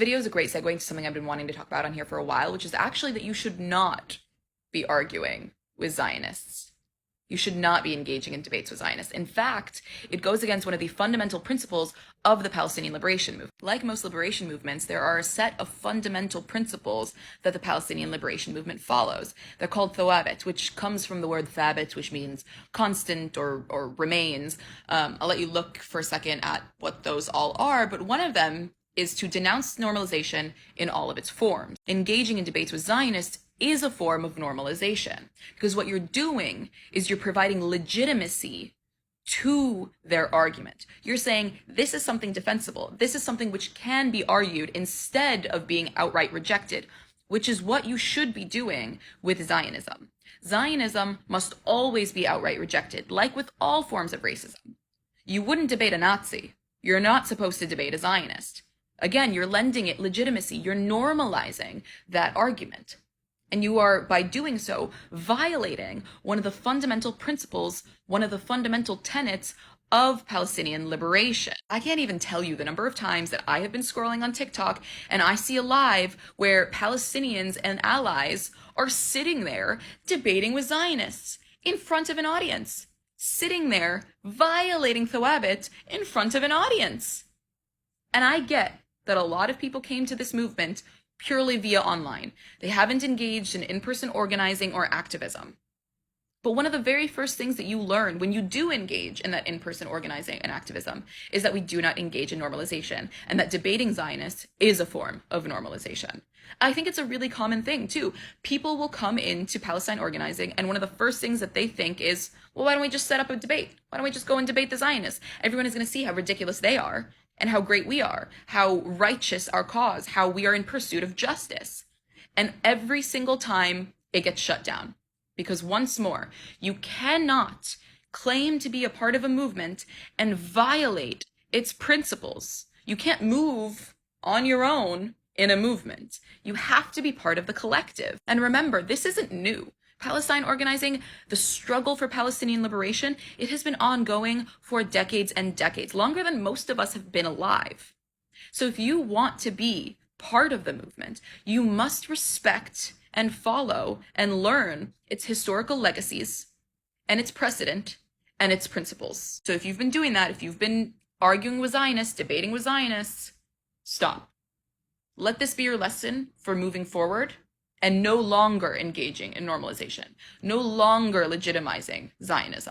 video is a great segue into something I've been wanting to talk about on here for a while, which is actually that you should not be arguing with Zionists. You should not be engaging in debates with Zionists. In fact, it goes against one of the fundamental principles of the Palestinian liberation movement. Like most liberation movements, there are a set of fundamental principles that the Palestinian liberation movement follows. They're called thaw, which comes from the word thabit, which means constant or remains. I'll let you look for a second at what those all are, but one of them is to denounce normalization in all of its forms. Engaging in debates with Zionists is a form of normalization, because what you're doing is you're providing legitimacy to their argument. You're saying this is something defensible. This is something which can be argued instead of being outright rejected, which is what you should be doing with Zionism. Zionism must always be outright rejected, like with all forms of racism. You wouldn't debate a Nazi. You're not supposed to debate a Zionist. Again, you're lending it legitimacy. You're normalizing that argument. And you are, by doing so, violating one of the fundamental principles, one of the fundamental tenets of Palestinian liberation. I can't even tell you the number of times that I have been scrolling on TikTok and I see a live where Palestinians and allies are sitting there debating with Zionists in front of an audience. Sitting there violating Thawabit in front of an audience. And I get that a lot of people came to this movement purely via online. They haven't engaged in in-person organizing or activism. But one of the very first things that you learn when you do engage in that in-person organizing and activism is that we do not engage in normalization, and that debating Zionists is a form of normalization. I think it's a really common thing too. People will come into Palestine organizing, and one of the first things that they think is, well, why don't we just set up a debate? Why don't we just go and debate the Zionists? Everyone is going to see how ridiculous they are, and how great we are, how righteous our cause, how we are in pursuit of justice. And every single time it gets shut down. Because once more, you cannot claim to be a part of a movement and violate its principles. You can't move on your own in a movement. You have to be part of the collective. And remember, this isn't new. Palestine organizing, the struggle for Palestinian liberation, it has been ongoing for decades and decades, longer than most of us have been alive. So if you want to be part of the movement, you must respect and follow and learn its historical legacies and its precedent and its principles. So if you've been doing that, if you've been arguing with Zionists, debating with Zionists, stop. Let this be your lesson for moving forward and no longer engaging in normalization, no longer legitimizing Zionism.